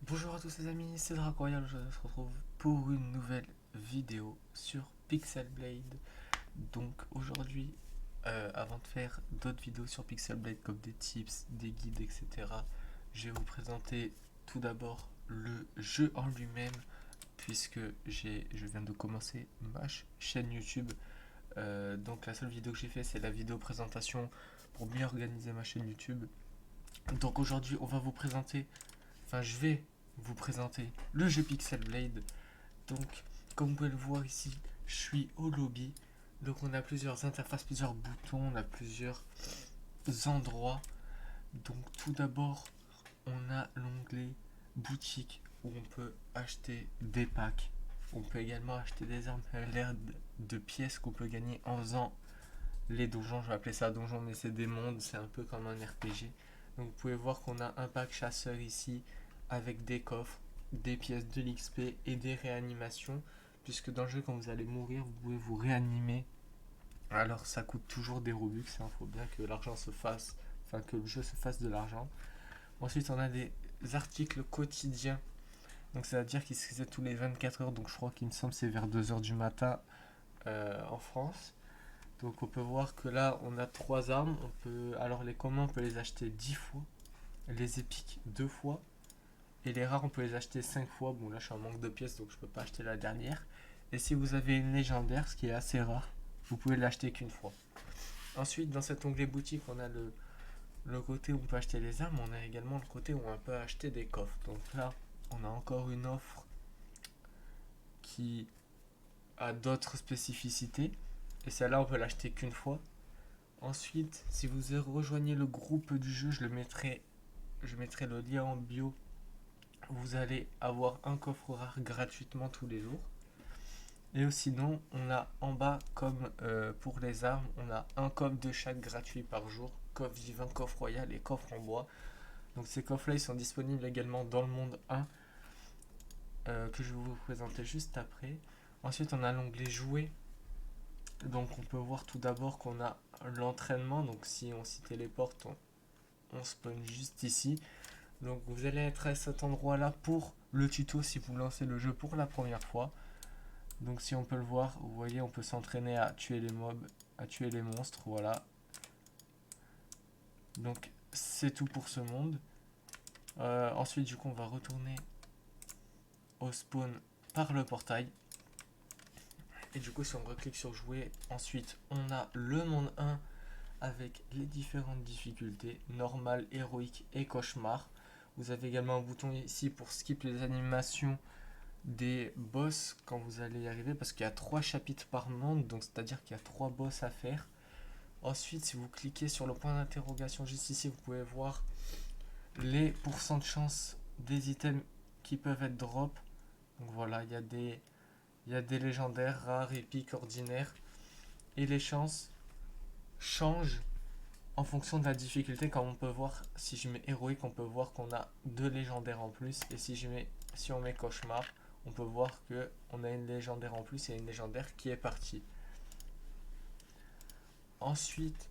Bonjour à tous les amis, c'est Drac Royal, je se retrouve pour une nouvelle vidéo sur Pixel Blade. Donc aujourd'hui, avant de faire d'autres vidéos sur Pixel Blade comme des tips, des guides, etc., je vais vous présenter tout d'abord le jeu en lui-même, puisque je viens de commencer ma chaîne YouTube. Donc la seule vidéo que j'ai fait, c'est la vidéo présentation pour bien organiser ma chaîne YouTube. Donc aujourd'hui, on va vous présenter, enfin je vais vous présenter le jeu Pixel Blade. Donc, comme vous pouvez le voir ici, je suis au lobby. Donc, on a plusieurs interfaces, plusieurs boutons, on a plusieurs endroits. Donc, tout d'abord, on a l'onglet boutique où on peut acheter des packs. On peut également acheter des armes à l'air de pièces qu'on peut gagner en faisant les donjons. Je vais appeler ça donjon, mais c'est des mondes, c'est un peu comme un RPG. Donc, vous pouvez voir qu'on a un pack chasseur ici avec des coffres, des pièces de l'XP et des réanimations. Puisque dans le jeu, quand vous allez mourir, vous pouvez vous réanimer. Alors, ça coûte toujours des Robux. Il faut bien que l'argent se fasse, enfin que le jeu se fasse de l'argent. Ensuite, on a des articles quotidiens. Donc, c'est-à-dire qu'ils se faisaient tous les 24 heures. Donc, je crois qu'il me semble que c'est vers 2 heures du matin en France. Donc, on peut voir que là, on a trois armes. Alors, les communs, on peut les acheter 10 fois. Les épiques 2 fois. Et les rares, on peut les acheter 5 fois. Bon, là, je suis en manque de pièces, donc je peux pas acheter la dernière. Et si vous avez une légendaire, ce qui est assez rare, vous pouvez l'acheter qu'une fois. Ensuite, dans cet onglet boutique, on a le côté où on peut acheter les armes. On a également le côté où on peut acheter des coffres. Donc là, on a encore une offre qui a d'autres spécificités. Et celle-là, on peut l'acheter qu'une fois. Ensuite, si vous rejoignez le groupe du jeu, je mettrai le lien en bio. Vous allez avoir un coffre rare gratuitement tous les jours. Et sinon, on a en bas, comme pour les armes, on a un coffre de chaque gratuit par jour. Coffre divin, coffre royal et coffre en bois. Donc ces coffres-là, ils sont disponibles également dans le monde 1, que je vais vous présenter juste après. Ensuite, on a l'onglet jouer. Donc on peut voir tout d'abord qu'on a l'entraînement. Donc si on s'y téléporte, on spawn juste ici. Donc vous allez être à cet endroit-là pour le tuto si vous lancez le jeu pour la première fois. Donc si on peut le voir, vous voyez, on peut s'entraîner à tuer les mobs, à tuer les monstres, voilà. Donc c'est tout pour ce monde. Ensuite, du coup, on va retourner au spawn par le portail. Et du coup, si on reclique sur jouer, ensuite, on a le monde 1 avec les différentes difficultés, normal, héroïque et cauchemar. Vous avez également un bouton ici pour skip les animations des boss quand vous allez y arriver, parce qu'il y a 3 chapitres par monde, donc c'est-à-dire qu'il y a 3 boss à faire. Ensuite, si vous cliquez sur le point d'interrogation juste ici, vous pouvez voir les pourcents de chance des items qui peuvent être drop. Donc voilà, il y a des légendaires, rares, épiques, ordinaires. Et les chances changent en fonction de la difficulté. Comme on peut voir, si je mets héroïque, on peut voir qu'on a deux légendaires en plus. Et si on met cauchemar, on peut voir que on a une légendaire en plus et une légendaire qui est partie. Ensuite,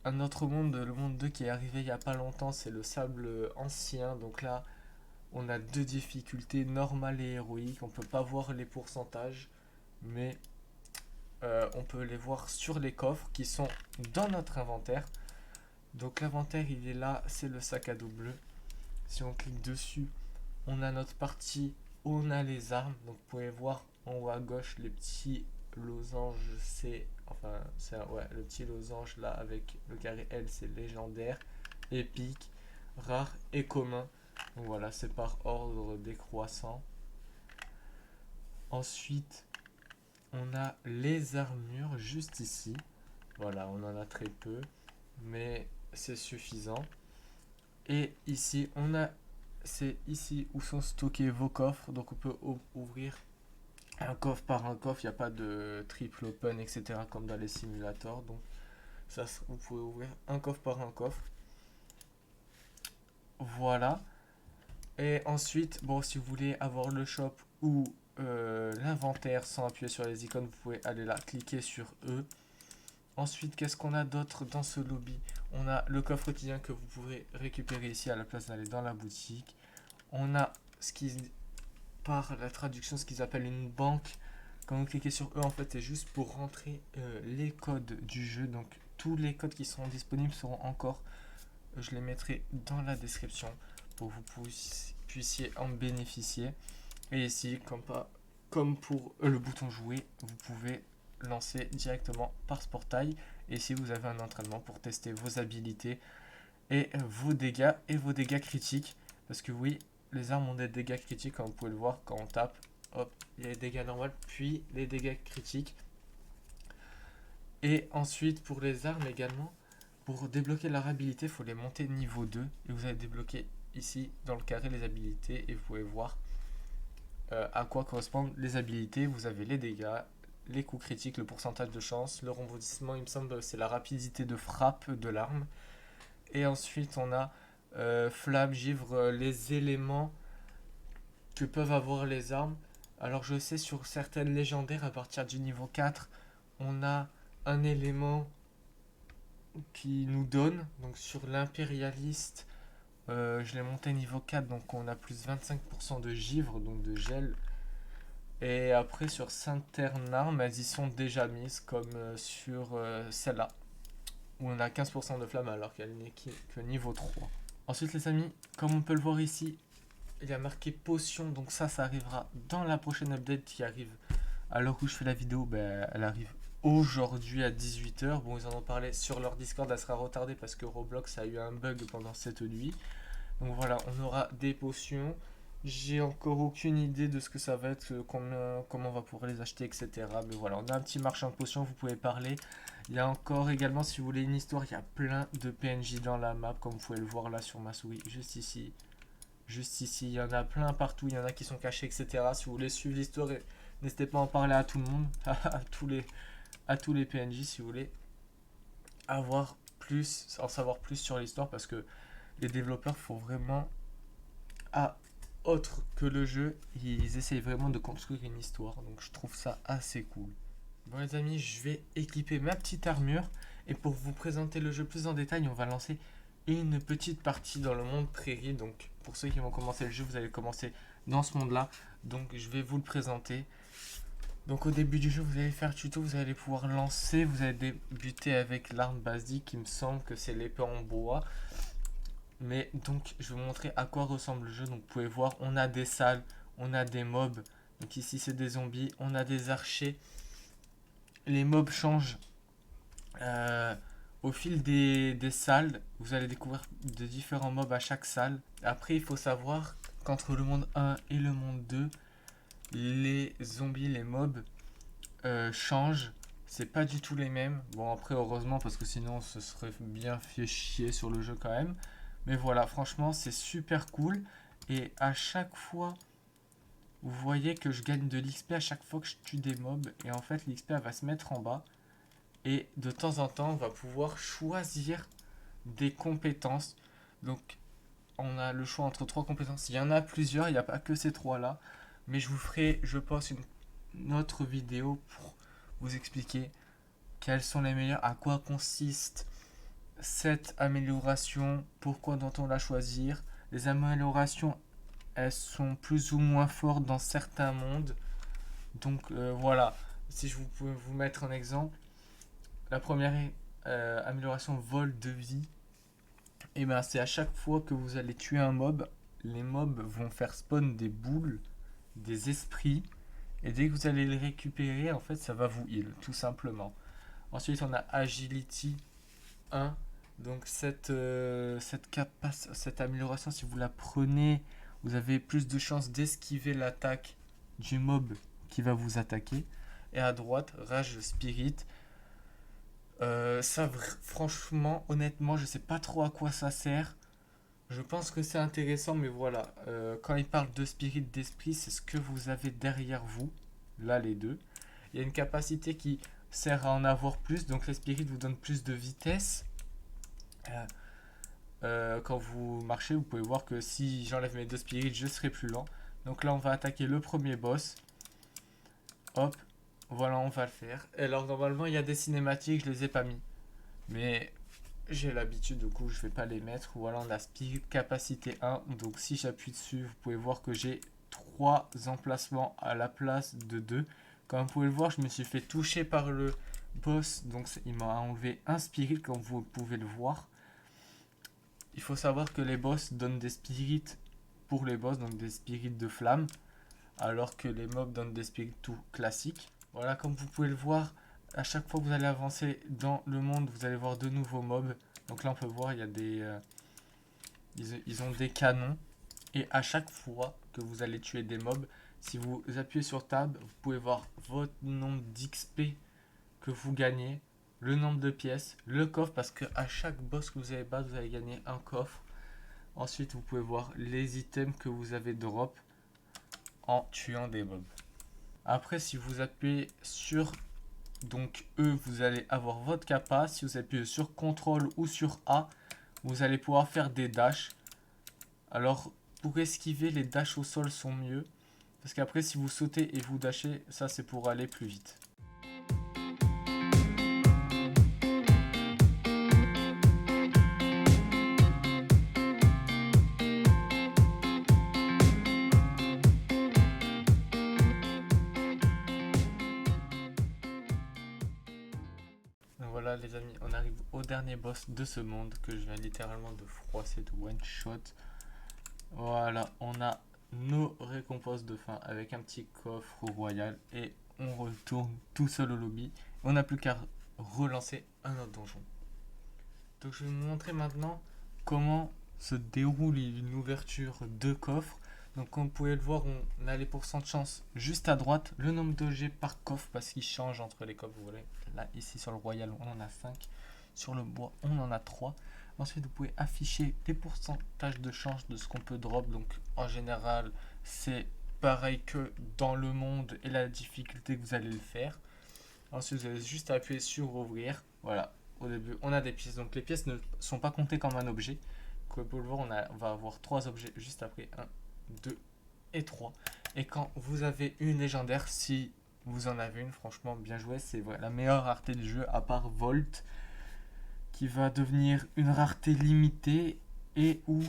un autre monde, le monde 2 qui est arrivé il n'y a pas longtemps, c'est le sable ancien. Donc là, on a deux difficultés, normale et héroïque. On peut pas voir les pourcentages, mais on peut les voir sur les coffres qui sont dans notre inventaire. Donc l'inventaire, il est là, c'est le sac à dos bleu. Si on clique dessus, on a notre partie où on a les armes. Donc vous pouvez voir en haut à gauche les petits losanges, ouais, le petit losange là avec le carré L, c'est légendaire, épique, rare et commun. Donc voilà, c'est par ordre décroissant. Ensuite, on a les armures juste ici. Voilà, on en a très peu, mais c'est suffisant. Et ici, c'est ici où sont stockés vos coffres. Donc on peut ouvrir un coffre par un coffre. Il n'y a pas de triple open, etc. comme dans les simulateurs. Donc ça, vous pouvez ouvrir un coffre par un coffre. Voilà. Et ensuite, bon, si vous voulez avoir le shop ou l'inventaire sans appuyer sur les icônes, vous pouvez aller là, cliquer sur E. Ensuite, qu'est-ce qu'on a d'autre dans ce lobby? On a le coffre quotidien que vous pourrez récupérer ici à la place d'aller dans la boutique. On a ce qui, par la traduction, ce qu'ils appellent une banque. Quand vous cliquez sur eux, en fait, c'est juste pour rentrer les codes du jeu. Donc, tous les codes qui seront disponibles seront encore, je les mettrai dans la description pour que vous puissiez en bénéficier. Et ici, comme pour le bouton jouer, vous pouvez lancer directement par ce portail. Et ici, vous avez un entraînement pour tester vos habilités et vos dégâts critiques. Parce que oui, les armes ont des dégâts critiques, comme vous pouvez le voir quand on tape. Hop, il y a les dégâts normaux, puis les dégâts critiques. Et ensuite, pour les armes également, pour débloquer leur habilité, il faut les monter niveau 2. Et vous allez débloquer ici, dans le carré, les habilités. Et vous pouvez voir à quoi correspondent les habilités. Vous avez les dégâts, les coups critiques, le pourcentage de chance, le rebondissement, il me semble, c'est la rapidité de frappe de l'arme. Et ensuite, on a flamme, givre, les éléments que peuvent avoir les armes. Alors, je sais, sur certaines légendaires, à partir du niveau 4, on a un élément qui nous donne. Donc, sur l'impérialiste, je l'ai monté niveau 4, donc on a plus 25% de givre, donc de gel. Et après, sur certaines armes, elles y sont déjà mises, comme sur celle-là, où on a 15% de flamme alors qu'elle n'est que niveau 3. Ensuite, les amis, comme on peut le voir ici, il y a marqué potion, donc ça arrivera dans la prochaine update qui arrive. À l'heure où je fais la vidéo, elle arrive aujourd'hui à 18h. Bon, ils en ont parlé sur leur Discord, elle sera retardée parce que Roblox a eu un bug pendant cette nuit. Donc voilà, on aura des potions. J'ai encore aucune idée de ce que ça va être, comment on va pouvoir les acheter, etc. Mais voilà, on a un petit marchand de potions, vous pouvez parler. Il y a encore également, si vous voulez une histoire, il y a plein de PNJ dans la map, comme vous pouvez le voir là sur ma souris, juste ici. Juste ici, il y en a plein partout, il y en a qui sont cachés, etc. Si vous voulez suivre l'histoire, n'hésitez pas à en parler à tout le monde, à tous les PNJ si vous voulez en savoir plus sur l'histoire, parce que les développeurs font vraiment autre que le jeu, ils essayent vraiment de construire une histoire, donc je trouve ça assez cool. Bon les amis, je vais équiper ma petite armure, et pour vous présenter le jeu plus en détail, on va lancer une petite partie dans le monde prairie. Donc pour ceux qui vont commencer le jeu, vous allez commencer dans ce monde là, donc je vais vous le présenter. Donc au début du jeu, vous allez faire tuto, vous allez pouvoir lancer, vous allez débuter avec l'arme basique, il me semble que c'est l'épée en bois. Mais donc je vais vous montrer à quoi ressemble le jeu. Donc vous pouvez voir, on a des salles, on a des mobs. Donc ici c'est des zombies, on a des archers. Les mobs changent au fil des salles. Vous allez découvrir de différents mobs à chaque salle. Après il faut savoir qu'entre le monde 1 et le monde 2, les zombies, les mobs changent. C'est pas du tout les mêmes. Bon après heureusement parce que sinon on se serait bien fait chier sur le jeu quand même. Mais voilà, franchement, c'est super cool. Et à chaque fois, vous voyez que je gagne de l'XP à chaque fois que je tue des mobs. Et en fait, l'XP va se mettre en bas. Et de temps en temps, on va pouvoir choisir des compétences. Donc, on a le choix entre 3 compétences. Il y en a plusieurs, il n'y a pas que ces 3-là. Mais je vous ferai, je pense, une autre vidéo pour vous expliquer quelles sont les meilleures, à quoi consiste cette amélioration, pourquoi doit-on la choisir. Les améliorations, elles sont plus ou moins fortes dans certains mondes. Donc voilà, si je pouvais vous mettre un exemple, la première amélioration vol de vie. Et ben c'est à chaque fois que vous allez tuer un mob, les mobs vont faire spawn des boules, des esprits, et dès que vous allez les récupérer, en fait ça va vous heal, tout simplement. Ensuite on a agility 1. Donc cette amélioration, si vous la prenez, vous avez plus de chances d'esquiver l'attaque du mob qui va vous attaquer. Et à droite, rage spirit. Franchement, honnêtement, je sais pas trop à quoi ça sert. Je pense que c'est intéressant, mais voilà. Quand il parle de spirit, d'esprit, c'est ce que vous avez derrière vous. Là, les deux. Il y a une capacité qui sert à en avoir plus. Donc les spirits vous donnent plus de vitesse. Quand vous marchez, vous pouvez voir que si j'enlève mes 2 spirits, je serai plus lent. Donc là, on va attaquer le premier boss. Hop, voilà, on va le faire. Et alors, normalement, il y a des cinématiques, je les ai pas mis. Mais j'ai l'habitude, du coup je vais pas les mettre. Voilà, on a Spirit Capacité 1. Donc si j'appuie dessus, vous pouvez voir que j'ai 3 emplacements à la place de 2. Comme vous pouvez le voir, je me suis fait toucher par le boss. Donc il m'a enlevé un Spirit, comme vous pouvez le voir. Il faut savoir que les boss donnent des spirits pour les boss, donc des spirits de flamme, alors que les mobs donnent des spirits tout classiques. Voilà, comme vous pouvez le voir, à chaque fois que vous allez avancer dans le monde, vous allez voir de nouveaux mobs. Donc là, on peut voir, il y a des, ils ont des canons. Et à chaque fois que vous allez tuer des mobs, si vous appuyez sur Tab, vous pouvez voir votre nombre d'XP que vous gagnez, le nombre de pièces, le coffre, parce que à chaque boss que vous allez battre, vous allez gagner un coffre. Ensuite, vous pouvez voir les items que vous avez drop en tuant des mobs. Après, si vous appuyez sur donc E, vous allez avoir votre capa. Si vous appuyez sur CTRL ou sur A, vous allez pouvoir faire des dashs. Alors, pour esquiver, les dashs au sol sont mieux. Parce qu'après, si vous sautez et vous dashez, ça c'est pour aller plus vite. Donc voilà les amis, on arrive au dernier boss de ce monde que je viens littéralement de froisser de one shot. Voilà, on a nos récompenses de fin avec un petit coffre royal et on retourne tout seul au lobby. On n'a plus qu'à relancer un autre donjon. Donc je vais vous montrer maintenant comment se déroule une ouverture de coffre. Donc comme vous pouvez le voir, on a les pourcents de chance juste à droite, le nombre d'OG par coffre parce qu'il change entre les coffres. Vous voyez, là ici sur le royal on en a 5, sur le bois on en a 3. Ensuite vous pouvez afficher les pourcentages de chance de ce qu'on peut drop. Donc en général c'est pareil que dans le monde et la difficulté que vous allez le faire. Ensuite vous avez juste à appuyer sur ouvrir. Voilà, au début on a des pièces. Donc les pièces ne sont pas comptées comme un objet. Comme vous pouvez le voir, on va avoir 3 objets juste après. 1, 2 et 3. Et quand vous avez une légendaire, si vous en avez une, franchement bien joué. C'est la meilleure rareté du jeu à part Volt, qui va devenir une rareté limitée et où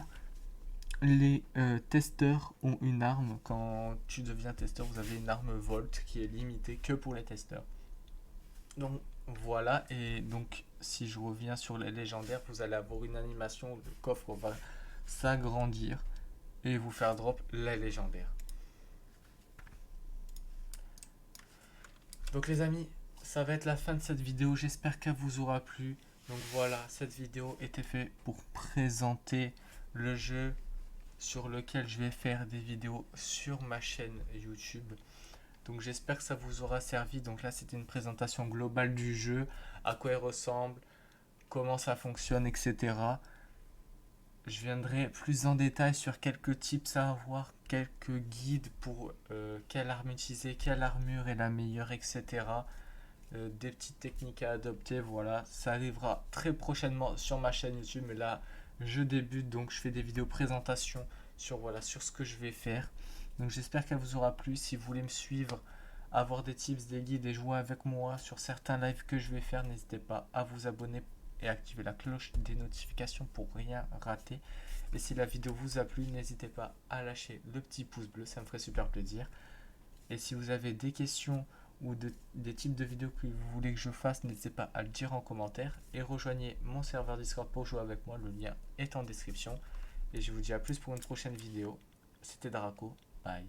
les testeurs ont une arme. Quand tu deviens testeur, vous avez une arme Volt qui est limitée que pour les testeurs. Donc voilà, et donc si je reviens sur les légendaires, vous allez avoir une animation où le coffre va s'agrandir et vous faire drop la légendaire. Donc les amis, ça va être la fin de cette vidéo, j'espère qu'elle vous aura plu. Donc voilà, cette vidéo était faite pour présenter le jeu sur lequel je vais faire des vidéos sur ma chaîne YouTube. Donc j'espère que ça vous aura servi. Donc là c'était une présentation globale du jeu, à quoi il ressemble, comment ça fonctionne, etc. Je viendrai plus en détail sur quelques tips à avoir, quelques guides pour quelle arme utiliser, quelle armure est la meilleure, etc. Des petites techniques à adopter, voilà. Ça arrivera très prochainement sur ma chaîne YouTube, mais là je débute, donc je fais des vidéos présentation sur, voilà, sur ce que je vais faire. Donc j'espère qu'elle vous aura plu. Si vous voulez me suivre, avoir des tips, des guides et jouer avec moi sur certains lives que je vais faire, n'hésitez pas à vous abonner et activer la cloche des notifications pour rien rater. Et si la vidéo vous a plu, n'hésitez pas à lâcher le petit pouce bleu, ça me ferait super plaisir. Et si vous avez des questions ou des types de vidéos que vous voulez que je fasse, n'hésitez pas à le dire en commentaire. Et rejoignez mon serveur Discord pour jouer avec moi, le lien est en description. Et je vous dis à plus pour une prochaine vidéo. C'était Draco, bye.